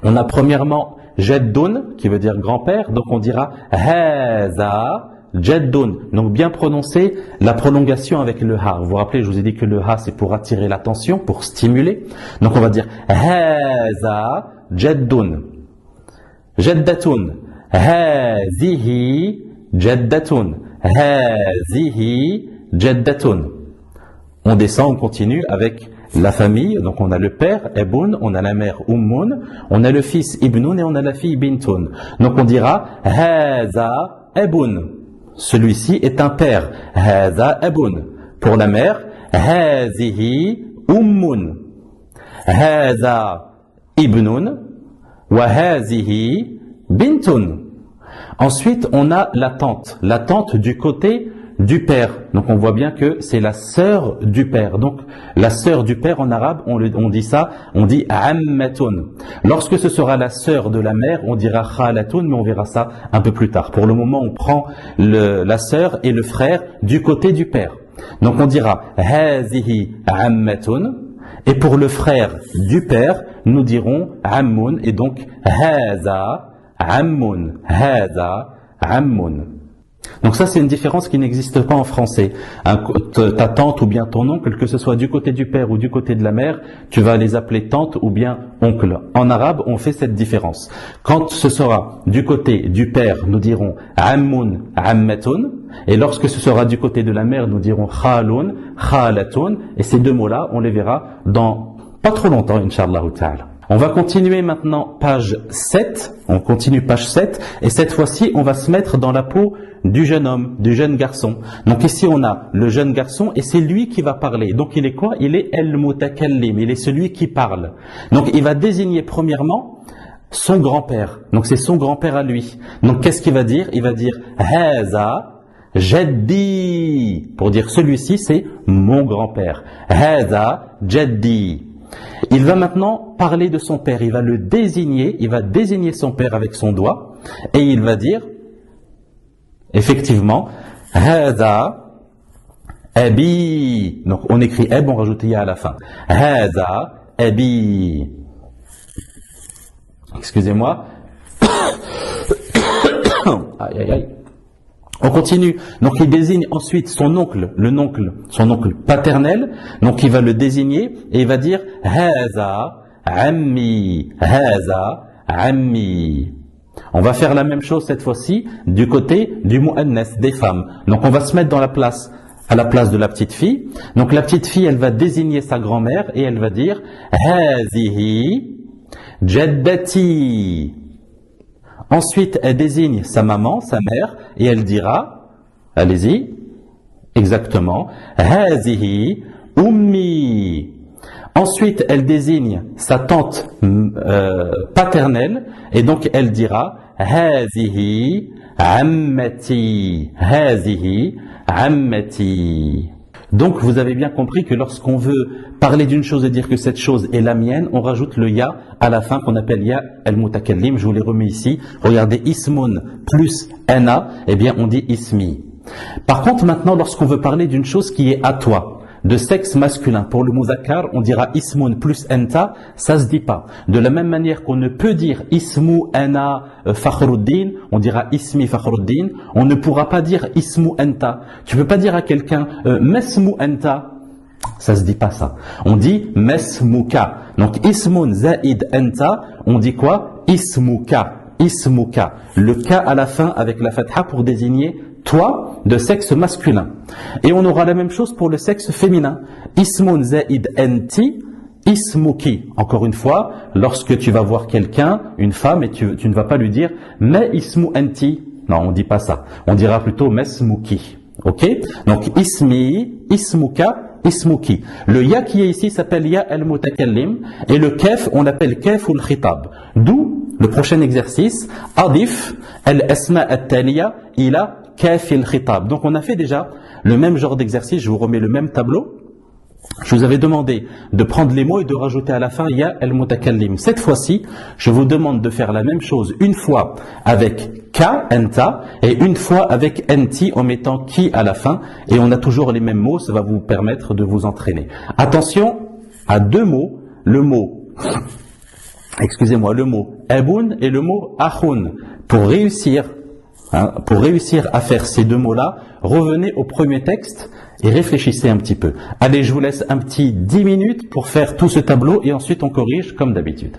On a premièrement Jaddun, qui veut dire grand-père, donc on dira Haza Jaddun. Donc bien prononcer la prolongation avec le Ha. Vous vous rappelez, je vous ai dit que le Ha c'est pour attirer l'attention, pour stimuler. Donc on va dire Haza Jaddun. Jaddatun. Hazihi Jaddatun. Hazihi Jaddatun. On descend, on continue avec la famille, donc on a le père, Ebun, on a la mère, Ummun, on a le fils, Ibnun, et on a la fille, Bintun. Donc on dira, Haza Ebun. Celui-ci est un père. Haza Ebun. Pour la mère, Hazihi Ummun. Haza Ibnun. Wa Hazihi Bintun. Ensuite, on a la tante du côté du père. Donc on voit bien que c'est la sœur du père. Donc la sœur du père en arabe, on dit ça, on dit ammatun. Lorsque ce sera la sœur de la mère, on dira khalatun, mais on verra ça un peu plus tard. Pour le moment, on prend la sœur et le frère du côté du père. Donc on dira hazihi ammatun. Et pour le frère du père, nous dirons ammun. Et donc haza ammun. Haza ammun. Donc ça, c'est une différence qui n'existe pas en français. Ta tante ou bien ton oncle, que ce soit du côté du père ou du côté de la mère, tu vas les appeler tante ou bien oncle. En arabe, on fait cette différence. Quand ce sera du côté du père, nous dirons ammun, ammatun. Et lorsque ce sera du côté de la mère, nous dirons khalun, khalatun. Et ces deux mots-là, on les verra dans pas trop longtemps, Inch'Allah ta'ala. On va continuer maintenant page 7. On continue page 7. Et cette fois-ci, on va se mettre dans la peau du jeune homme, du jeune garçon. Donc ici, on a le jeune garçon et c'est lui qui va parler. Donc il est quoi? Il est el-mutakallim. Il est celui qui parle. Donc il va désigner premièrement son grand-père. Donc c'est son grand-père à lui. Donc qu'est-ce qu'il va dire? Il va dire Haza Jaddi. Pour dire celui-ci, c'est mon grand-père. Haza Jaddi. Il va maintenant parler de son père, il va le désigner, il va désigner son père avec son doigt et il va dire effectivement Hada Abi. Donc on écrit Ab, on rajoute Ya à la fin. Hada Abi. Excusez-moi. Aïe aïe aïe. On continue. Donc il désigne ensuite son oncle, son oncle paternel. Donc il va le désigner et il va dire Haza Ammi, Haza Ammi. On va faire la même chose cette fois-ci du côté du mu'annas, des femmes. Donc on va se mettre à la place de la petite fille. Donc la petite fille, elle va désigner sa grand-mère et elle va dire Hazihi Jaddati. Ensuite, elle désigne sa maman, sa mère, et elle dira, allez-y, exactement, Hazihi Ummi. Ensuite, elle désigne sa tante paternelle, et donc elle dira, Hazihi Ammati. Hazihi Ammati. Donc vous avez bien compris que lorsqu'on veut parler d'une chose et dire que cette chose est la mienne, on rajoute le ya à la fin qu'on appelle ya al-mutakallim. Je vous l'ai remis ici. Regardez, ismun plus ana, eh bien on dit ismi. Par contre maintenant, lorsqu'on veut parler d'une chose qui est à toi, de sexe masculin, pour le muzakkar, on dira ismun plus enta, ça se dit pas. De la même manière qu'on ne peut dire ismu ana fakhruddin, on dira ismi fakhruddin, on ne pourra pas dire ismu enta. Tu peux pas dire à quelqu'un mesmu enta, ça se dit pas ça. On dit mesmuka. Donc ismun zaid enta, on dit quoi? Ismuka. Ismuka. Le ka à la fin avec la fatha pour désigner toi de sexe masculin. Et on aura la même chose pour le sexe féminin. Ismun zaid enti, ismuki. Encore une fois, lorsque tu vas voir quelqu'un, une femme, et tu ne vas pas lui dire mais ismu enti. Non, on dit pas ça. On dira plutôt mesmuki. Ok? Donc ismi, ismuka, ismuki. Le ya qui est ici s'appelle ya al-mutakallim et le kef on l'appelle kef ou al-khitab. D'où le prochain exercice, adif al-asma at-taliya ila kaf al-khitab. Donc on a fait déjà le même genre d'exercice, je vous remets le même tableau. Je vous avais demandé de prendre les mots et de rajouter à la fin ya al-mutakallim. Cette fois-ci, je vous demande de faire la même chose une fois avec ka, enta, et une fois avec enti en mettant ki à la fin. Et on a toujours les mêmes mots, ça va vous permettre de vous entraîner. Attention à deux mots, le mot excusez-moi, le mot aboun et le mot achoun. Pour réussir à faire ces deux mots-là, revenez au premier texte et réfléchissez un petit peu. Allez, je vous laisse un petit 10 minutes pour faire tout ce tableau et ensuite on corrige comme d'habitude.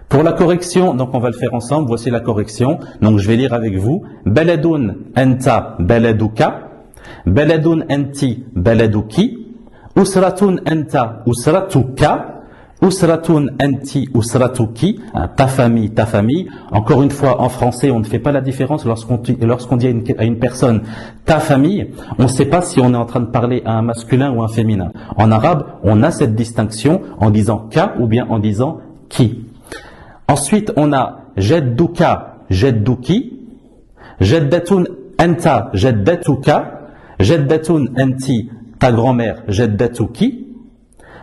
Pour la correction, donc on va le faire ensemble. Voici la correction. Donc je vais lire avec vous. Baladun anta baladuka. Baladun anti baladuki. Usratun anta usratuka. Usratun anti usratuki, ta famille, ta famille. Encore une fois, en français, on ne fait pas la différence lorsqu'on dit à une personne ta famille. On ne sait pas si on est en train de parler à un masculin ou un féminin. En arabe, on a cette distinction en disant ka ou bien en disant qui. Ensuite, on a jedduka, jedduki, jeddatun anta, jeddatuka, jeddatun anti, ta grand-mère, jeddatuki.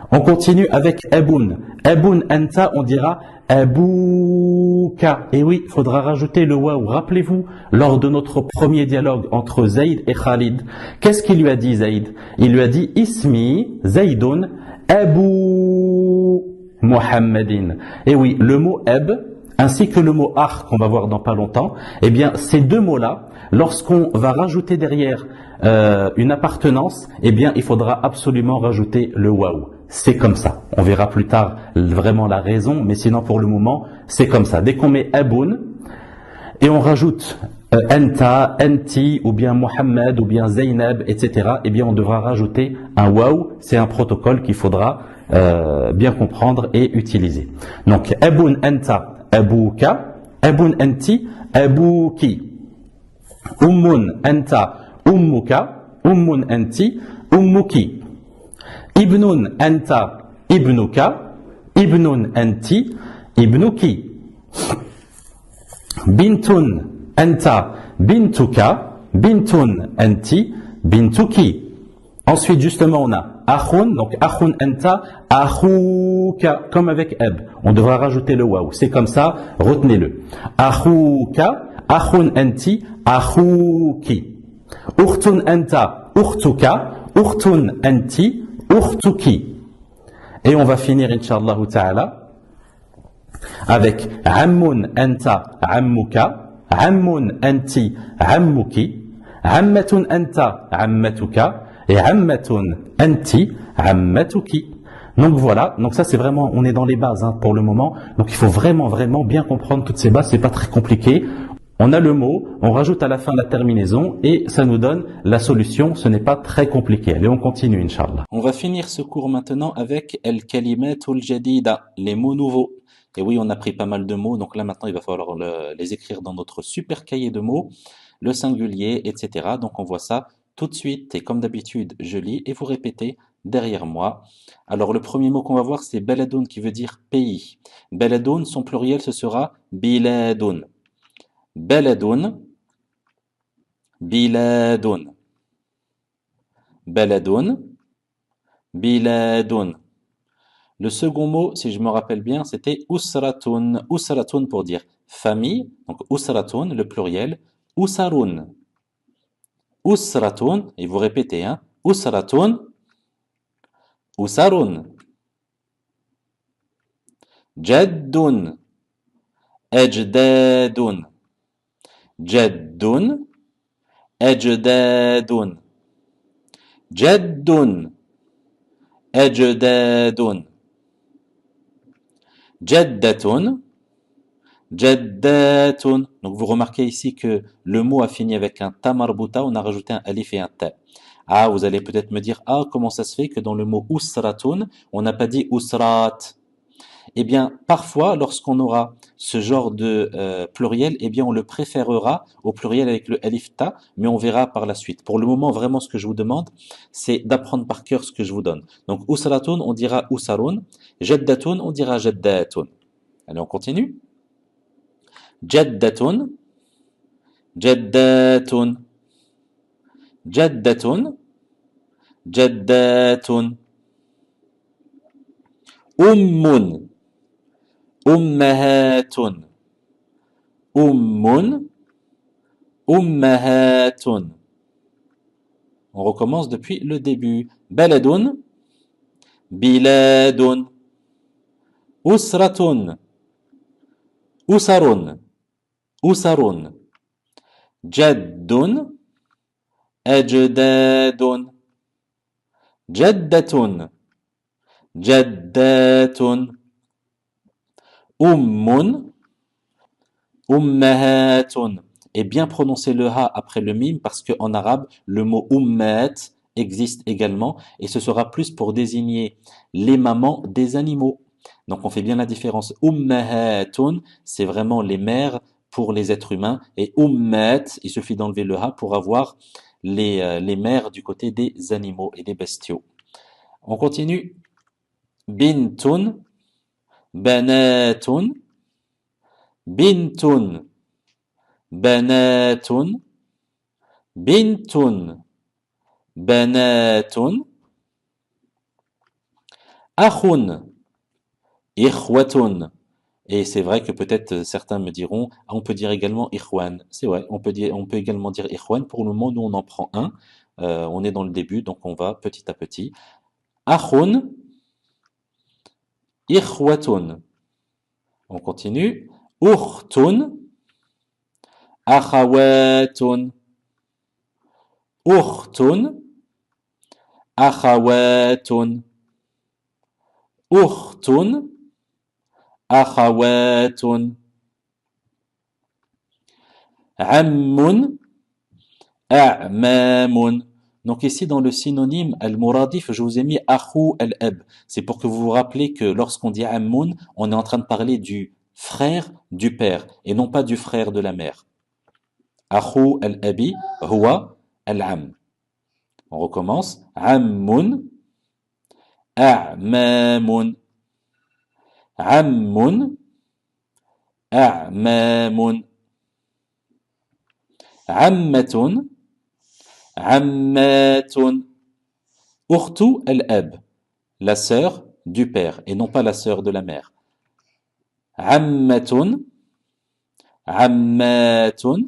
On continue avec Aboun. Aboun anta, on dira Abouka. Et oui, il faudra rajouter le waouh. Rappelez-vous, lors de notre premier dialogue entre Zaïd et Khalid, qu'est-ce qu'il lui a dit Zaïd? Il lui a dit Ismi Zaïdun Abou Muhammadin. Et oui, le mot Ab, ainsi que le mot Ar, qu'on va voir dans pas longtemps, eh bien, ces deux mots-là, lorsqu'on va rajouter derrière une appartenance, eh bien, il faudra absolument rajouter le waouh. C'est comme ça. On verra plus tard vraiment la raison, mais sinon pour le moment, c'est comme ça. Dès qu'on met Aboun et on rajoute Anta, Anti, ou bien Mohammed, ou bien Zainab, etc., eh bien on devra rajouter un waouh. C'est un protocole qu'il faudra bien comprendre et utiliser. Donc Aboun Anta, Abouka, Aboun Anti, Abouki, Ummun Anta, Ummuka, Ummun Anti, Ummuki. Ibnun anta ibnuka, ibnun anti, ibnuki. Bintun anta bintuka, bintun anti, bintuki. Ensuite, justement, on a akhun, donc akhun anta, akhuka, comme avec eb. On devra rajouter le waouh. C'est comme ça, retenez-le. Akhuka, akhun anti, akhuki. Ukhtun anta, ukhtuka, ukhtun anti, Urtuki. Et on va finir, Inch'Allah Ta'ala, avec Ammun Anta Ammuka, Ammun Anti Ammuki, Ammatun Anta Ammatuka, et Ammatun Anti Ammatuki. Donc voilà, donc ça c'est vraiment, on est dans les bases pour le moment, donc il faut vraiment bien comprendre toutes ces bases, c'est pas très compliqué. On a le mot, on rajoute à la fin la terminaison et ça nous donne la solution. Ce n'est pas très compliqué. Allez, on continue, Inch'Allah. On va finir ce cours maintenant avec al-kalimatul jadida, les mots nouveaux. Et oui, on a pris pas mal de mots, donc là maintenant il va falloir les écrire dans notre super cahier de mots, le singulier, etc. Donc on voit ça tout de suite et comme d'habitude, je lis et vous répétez derrière moi. Alors le premier mot qu'on va voir, c'est beladoun qui veut dire pays. Beladoun, son pluriel ce sera biladoun. بلد بلاد بلد بلاد. Le second mot, si je me rappelle bien, c'était usratun. Usratun pour dire famille. Donc usratun, le pluriel. Usarun. Usratun, et vous répétez, hein. Usratun. Usarun. Jaddun. Ajdadun. جد أجداد جد أجداد جدة جدات. Donc vous remarquez ici que le mot a fini avec un ta marbuta, on a rajouté un alif et un ta. Ah, vous allez peut-être me dire, ah, comment ça se fait que dans le mot usratun, on n'a pas dit usrat? Eh bien, parfois, lorsqu'on aura ce genre de pluriel, eh bien, on le préférera au pluriel avec le alif ta, mais on verra par la suite. Pour le moment, vraiment, ce que je vous demande, c'est d'apprendre par cœur ce que je vous donne. Donc, usratun, on dira usarun. Jaddatun, on dira jaddatun. Allez, on continue. Jaddatun, jaddatun, jaddatun, jaddatun. Ummun. أمهات أم أمهات. On recommence depuis le début. بلد بلاد أسرة أسر أسر جد أجداد جدة جدات Ummun, ummahatun. Et bien prononcer le ha après le mim parce qu'en arabe, le mot ummat existe également et ce sera plus pour désigner les mamans des animaux. Donc on fait bien la différence. Ummahatun, c'est vraiment les mères pour les êtres humains et ummat, il suffit d'enlever le ha pour avoir les mères du côté des animaux et des bestiaux. On continue. Bintun, banatun, bintun, banatun, bintun, banatun, akhun, ikhwatun. Et c'est vrai que peut-être certains me diront, ah, on peut dire également ikhwan. C'est vrai, on peut également dire ikhwan. Pour le moment, nous on en prend un. On est dans le début, donc on va petit à petit. Akhun, ikhwatun. On continue. Ukhtun, akhawatun. Ukhtun, akhawatun. Ukhtun, akhawatun. Ammun, a'mamun. Donc ici dans le synonyme al-muradif, je vous ai mis akhu al-ab. C'est pour que vous vous rappelez que lorsqu'on dit ammun, on est en train de parler du frère du père et non pas du frère de la mère. Akhu al-abi huwa al-am. On recommence. Ammun, a'mamun. Ammun, a'mamun. Ammatun, ammatun. Ukhtu al-ab, la sœur du père et non pas la sœur de la mère. Ammatun, ammatun,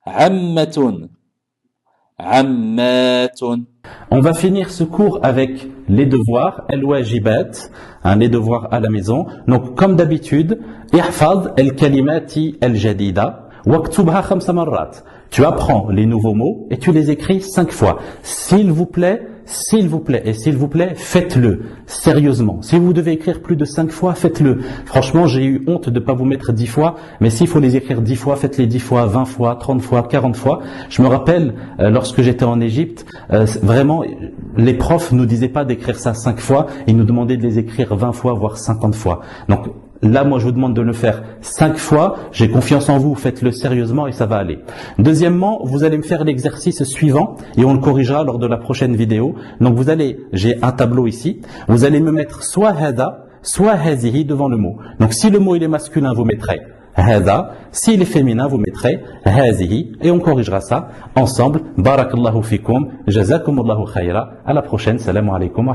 ammatun, ammatun. On va finir ce cours avec les devoirs, al-wajibat, les devoirs à la maison. Donc, comme d'habitude, ihfaz al-kalimati al-jadida. واكتبها 5 مرات. Tu apprends les nouveaux mots et tu les écris 5 fois. S'il vous plaît, et s'il vous plaît, faites-le. Sérieusement. Si vous devez écrire plus de 5 fois, faites-le. Franchement, j'ai eu honte de ne pas vous mettre 10 fois, mais s'il faut les écrire 10 fois, faites-les 10 fois, 20 fois, 30 fois, 40 fois. Je me rappelle, lorsque j'étais en Égypte, vraiment, les profs nous disaient pas d'écrire ça 5 fois, ils nous demandaient de les écrire 20 fois, voire 50 fois. Donc, là, moi, je vous demande de le faire 5 fois. J'ai confiance en vous. Faites-le sérieusement et ça va aller. Deuxièmement, vous allez me faire l'exercice suivant et on le corrigera lors de la prochaine vidéo. Donc, j'ai un tableau ici. Vous allez me mettre soit hada, soit hazihi devant le mot. Donc, si le mot il est masculin, vous mettrez hada. S'il est féminin, vous mettrez hazihi et on corrigera ça ensemble. Barakallahu fikum. Jazakumullahu khayra. À la prochaine. Salam alaikum.